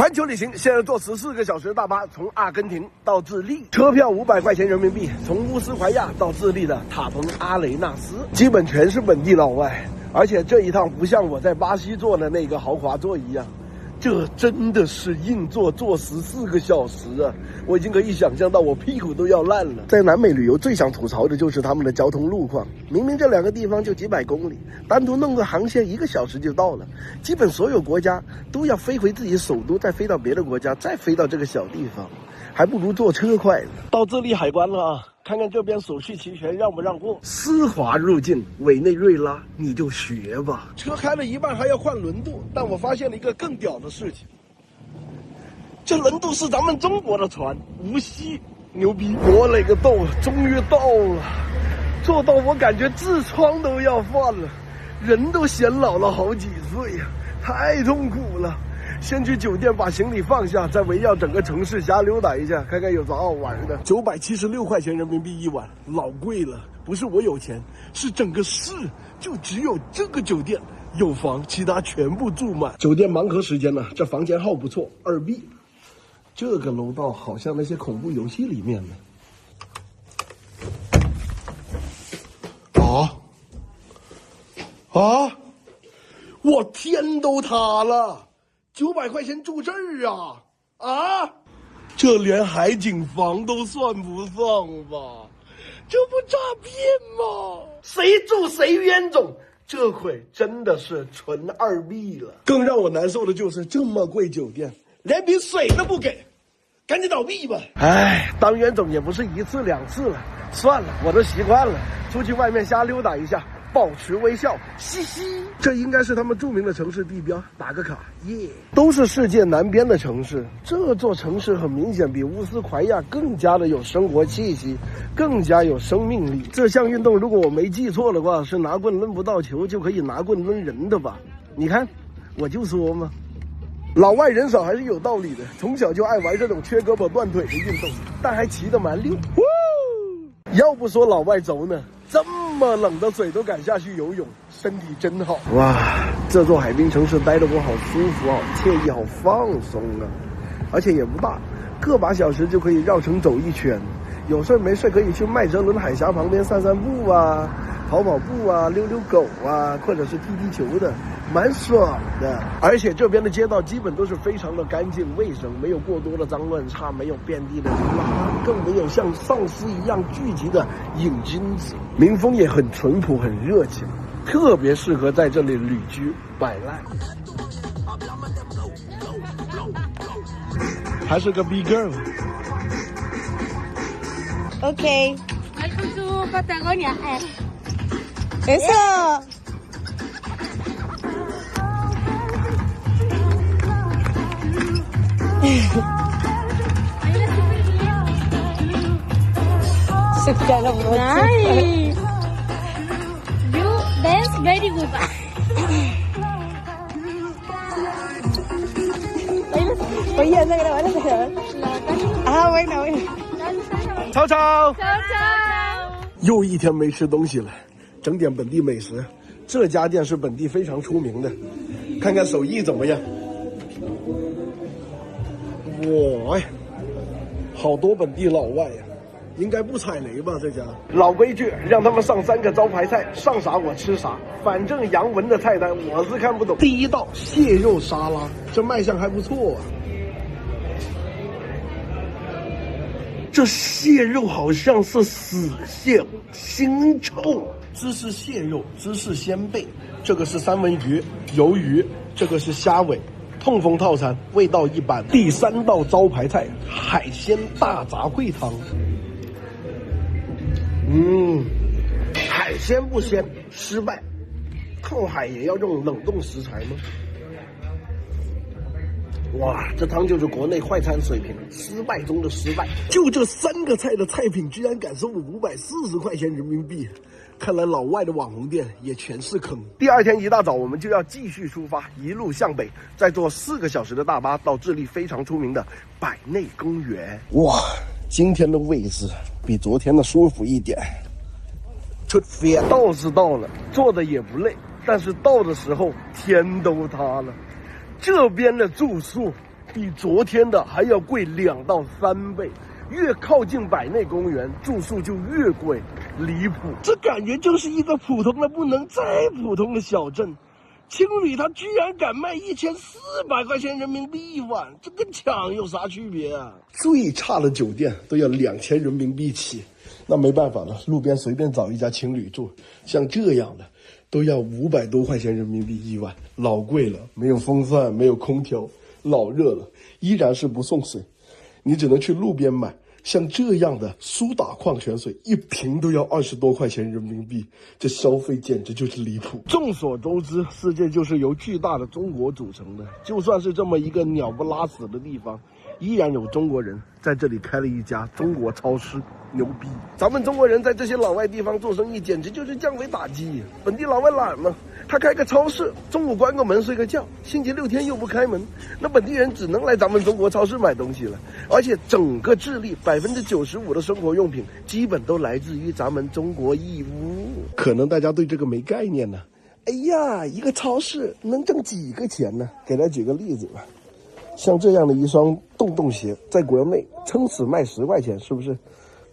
环球旅行现在坐14个小时的大巴，从阿根廷到智利，车票500块钱人民币，从乌斯怀亚到智利的塔蓬阿雷纳斯，基本全是本地老外。而且这一趟不像我在巴西坐的那个豪华座一样，这真的是硬座，坐14个小时啊！我已经可以想象到我屁股都要烂了。在南美旅游最想吐槽的就是他们的交通路况，明明这两个地方就几百公里，单独弄个航线1个小时就到了。基本所有国家都要飞回自己首都，再飞到别的国家，再飞到这个小地方，还不如坐车快呢。到智利海关了啊！看看这边手续齐全，让不让过？丝滑入境，委内瑞拉，你就学吧。车开了一半还要换轮渡，但我发现了一个更屌的事情，这轮渡是咱们中国的船，无锡，牛逼！我勒个豆，终于到了，坐到我感觉痔疮都要犯了，人都显老了好几岁呀，太痛苦了。先去酒店把行李放下，再围绕整个城市瞎溜达一下，看看有啥好玩的。976块钱人民币一晚，老贵了。不是我有钱，是整个市就只有这个酒店有房，其他全部住满。酒店盲盒时间了，这房间号不错，2B。这个楼道好像那些恐怖游戏里面的。我天都塌了！900块钱住这儿啊！这连海景房都算不上吧？这不诈骗吗？谁住谁冤种！这回真的是纯2B了。更让我难受的就是这么贵酒店，连瓶水都不给，赶紧倒闭吧！哎，当冤种也不是1次2次了，算了，我都习惯了，出去外面瞎溜达一下。保持微笑，嘻嘻。这应该是他们著名的城市地标，打个卡，耶！都是世界南边的城市，这座城市很明显比乌斯怀亚更加的有生活气息，更加有生命力。这项运动如果我没记错的话，是拿棍抡不到球就可以拿棍抡人的吧？你看，我就说嘛，老外人少还是有道理的，从小就爱玩这种缺胳膊断腿的运动，但还骑得蛮溜。要不说老外轴呢，这么冷的水都敢下去游泳，身体真好。哇，这座海滨城市待得我好舒服，好惬意，好放松啊！而且也不大，个把小时就可以绕城走一圈。有事没事可以去麦哲伦海峡旁边散散步啊，跑跑步啊，遛遛狗啊，或者是踢踢球的，蛮爽的。而且这边的街道基本都是非常的干净卫生，没有过多的脏乱差，没有遍地的流浪汉，更没有像丧尸一样聚集的瘾君子。民风也很淳朴，很热情，特别适合在这里旅居摆烂。还是个 big girl。OK。Welcome to Patagonia. Eso. Nice. You dance very good. Oye, anda a grabar ese canal. Ah, bueno. 超超，Ciao. 又一天没吃东西了，整点本地美食。这家店是本地非常出名的，看看手艺怎么样。哇，好多本地老外呀，应该不踩雷吧？这家老规矩，让他们上3个招牌菜，上啥我吃啥，反正洋文的菜单我是看不懂。第一道蟹肉沙拉，这卖相还不错啊。这蟹肉好像是死蟹，腥臭。芝士蟹肉，芝士鲜贝，这个是三文鱼、鱿鱼，这个是虾尾。痛风套餐，味道一般。第3道招牌菜，海鲜大杂烩汤。海鲜不鲜，失败。靠海也要用冷冻食材吗？哇，这汤就是国内快餐水平，失败中的失败。就这3个菜的菜品，居然敢收我540块钱人民币，看来老外的网红店也全是坑。第2天一大早，我们就要继续出发，一路向北，再坐4个小时的大巴到智利非常出名的百内公园。哇，今天的位置比昨天的舒服一点。出飞到是到了，坐的也不累，但是到的时候天都塌了。这边的住宿比昨天的还要贵2到3倍。越靠近百内公园，住宿就越贵，离谱。这感觉就是一个普通的不能再普通的小镇。青旅它居然敢卖1400块钱人民币一晚，这跟抢有啥区别啊？最差的酒店都要2000人民币起，那没办法了，路边随便找一家青旅住，像这样的都要500多块钱人民币一晚，老贵了，没有风扇，没有空调，老热了，依然是不送水。你只能去路边买，像这样的苏打矿泉水，1瓶都要20多块钱人民币，这消费简直就是离谱。众所周知，世界就是由巨大的中国组成的，就算是这么一个鸟不拉屎的地方，依然有中国人在这里开了一家中国超市，牛逼！咱们中国人在这些老外地方做生意，简直就是降维打击。本地老外懒嘛，他开个超市，中午关个门睡个觉，星期6天又不开门，那本地人只能来咱们中国超市买东西了。而且整个智利95%的生活用品基本都来自于咱们中国义乌。可能大家对这个没概念呢。哎呀，一个超市能挣几个钱呢？给大家举个例子吧。像这样的一双洞洞鞋，在国内撑死卖10块钱，是不是？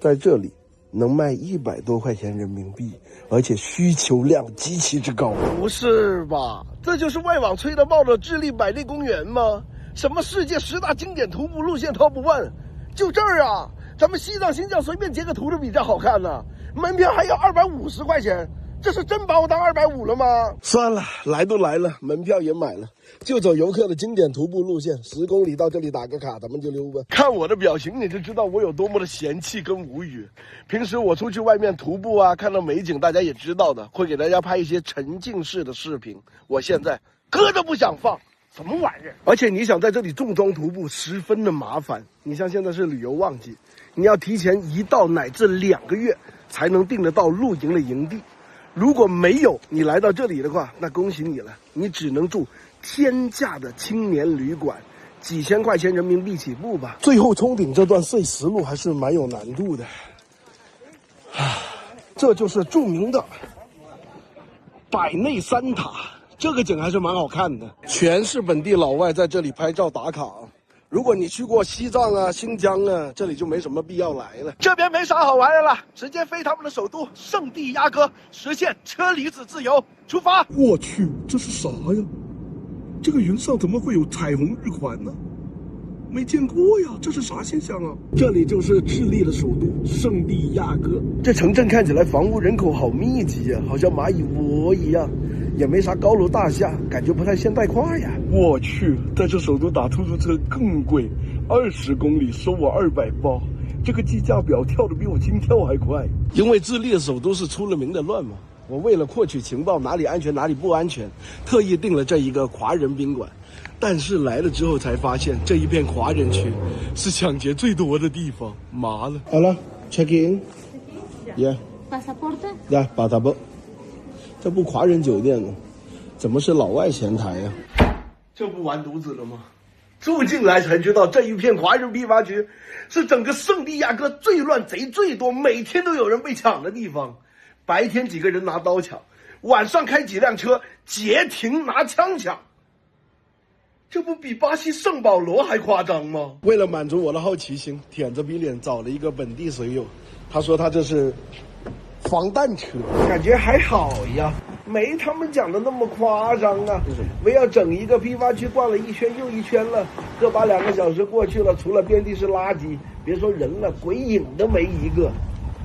在这里能卖100多块钱人民币，而且需求量极其之高。不是吧？这就是外网吹的爆的智利百内公园吗？什么世界10大经典徒步路线 Top 1，就这儿啊！咱们西藏新疆随便截个图都比这好看呢，门票还要250块钱。这是真把我当250了吗？算了，来都来了，门票也买了，就走游客的经典徒步路线，10公里到这里打个卡，咱们就溜吧。看我的表情你就知道我有多么的嫌弃跟无语。平时我出去外面徒步啊，看到美景大家也知道的，会给大家拍一些沉浸式的视频。我现在歌都不想放，什么玩意儿？而且你想在这里重装徒步十分的麻烦。你像现在是旅游旺季，你要提前1到乃至2个月才能订得到露营的营地。如果没有你来到这里的话，那恭喜你了，你只能住天价的青年旅馆，几千块钱人民币起步吧。最后冲顶这段碎石路还是蛮有难度的。这就是著名的百内三塔，这个景还是蛮好看的，全是本地老外在这里拍照打卡。如果你去过西藏啊、新疆啊，这里就没什么必要来了。这边没啥好玩的了，直接飞他们的首都圣地亚哥，实现车厘子自由，出发！我去，这是啥呀？这个云上怎么会有彩虹日环呢？没见过呀，这是啥现象啊？这里就是智利的首都圣地亚哥。这城镇看起来房屋人口好密集呀，好像蚂蚁窝一样。也没啥高楼大厦，感觉不太现代化呀。我去，在这首都打出租车更贵，20公里收我280，这个计价表跳得比我心跳还快。因为智利的首都是出了名的乱嘛，我为了获取情报哪里安全哪里不安全，特意订了这一个华人宾馆。但是来了之后才发现，这一片华人区是抢劫最多的地方，麻了。好了 ，check in。Yeah。Pasaporte。Yeah， pasaporte。这不华人酒店呢，怎么是老外前台呀？这不完犊子了吗？住进来才知道，这一片华人批发区是整个圣地亚哥最乱、贼最多，每天都有人被抢的地方。白天几个人拿刀抢，晚上开几辆车截停拿枪抢。这不比巴西圣保罗还夸张吗？为了满足我的好奇心，舔着逼脸找了一个本地水友，他说他这是防弹车，感觉还好呀，没他们讲的那么夸张啊。没要整一个批发区逛了一圈又一圈了，个把2个小时过去了，除了遍地是垃圾，别说人了，鬼影都没一个。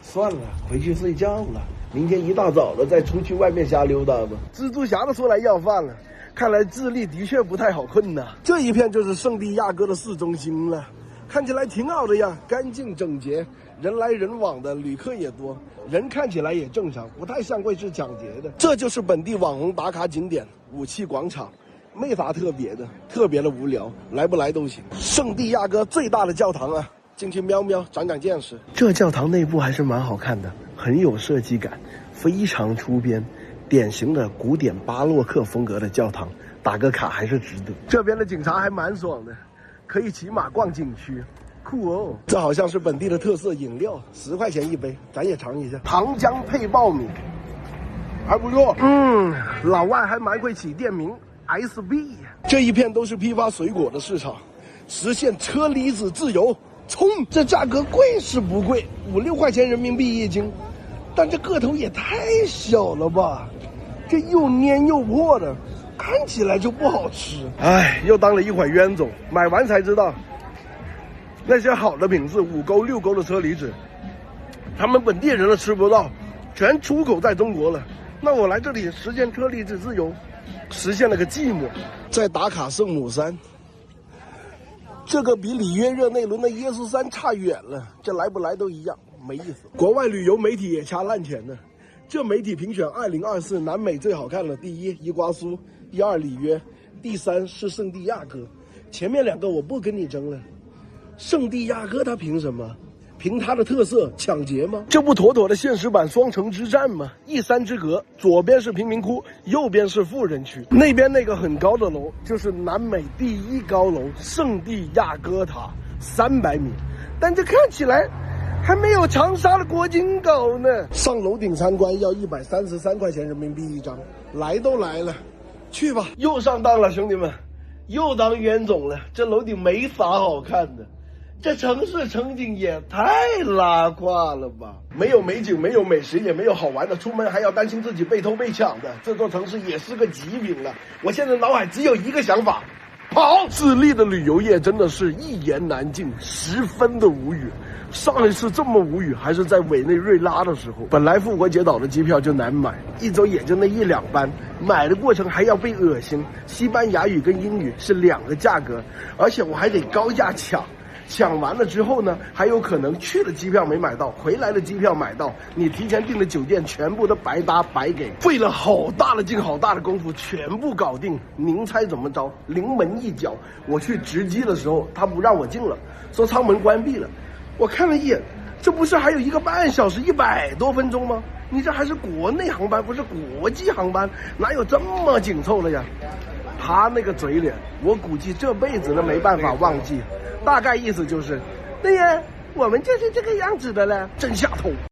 算了，回去睡觉了，明天一大早了再出去外面瞎溜达吧。蜘蛛侠都出来要饭了，看来智利的确不太好困呐。这一片就是圣地亚哥的市中心了，看起来挺好的呀，干净整洁，人来人往的，旅客也多，人看起来也正常，不太像会是抢劫的。这就是本地网红打卡景点武器广场，没啥特别的，特别的无聊，来不来都行。圣地亚哥最大的教堂啊，进去瞄瞄长长见识。这教堂内部还是蛮好看的，很有设计感，非常出边，典型的古典巴洛克风格的教堂，打个卡还是值得。这边的警察还蛮爽的，可以骑马逛景区，酷哦。这好像是本地的特色饮料，10块钱一杯，咱也尝一下。糖浆配爆米，还不错。老外还蛮会起店名 SB。这一片都是批发水果的市场，实现车厘子自由。冲！这价格贵是不贵，5、6块钱人民币一斤，但这个头也太小了吧，这又蔫又破的，看起来就不好吃。哎，又当了一回冤种，买完才知道，那些好的品质5沟6沟的车厘子，他们本地人都吃不到，全出口在中国了。那我来这里实现车厘子自由，实现了个寂寞。在打卡圣母山，这个比里约热内伦的耶稣山差远了，这来不来都一样，没意思。国外旅游媒体也掐烂钱呢。这媒体评选2024南美最好看的，第1伊瓜苏，第2里约，第3是圣地亚哥。前面2个我不跟你争了，圣地亚哥他凭什么？凭它的特色抢劫吗？这不妥妥的现实版双城之战吗？一山之隔，左边是贫民窟，右边是富人区。那边那个很高的楼就是南美第1高楼圣地亚哥塔，300米，但这看起来还没有长沙的国金高呢。上楼顶参观要133块钱人民币一张，来都来了，去吧。又上当了，兄弟们，又当冤种了。这楼顶没啥好看的。这城市城景也太拉胯了吧！没有美景，没有美食，也没有好玩的，出门还要担心自己被偷被抢的，这座城市也是个极品了。我现在脑海只有一个想法，跑！智利的旅游业真的是一言难尽，十分的无语。上一次这么无语还是在委内瑞拉的时候，本来复活节岛的机票就难买，1周也就那1、2班，买的过程还要被恶心。西班牙语跟英语是2个价格，而且我还得高价抢。抢完了之后呢，还有可能去了机票没买到，回来的机票买到，你提前订的酒店全部都白搭白给，费了好大的劲好大的功夫全部搞定。您猜怎么着？临门一脚，我去值机的时候他不让我进了，说舱门关闭了。我看了一眼，这不是还有1个半小时100多分钟吗？你这还是国内航班，不是国际航班，哪有这么紧凑的呀？他那个嘴脸，我估计这辈子都没办法忘记。大概意思就是，对呀，我们就是这个样子的了，真下头。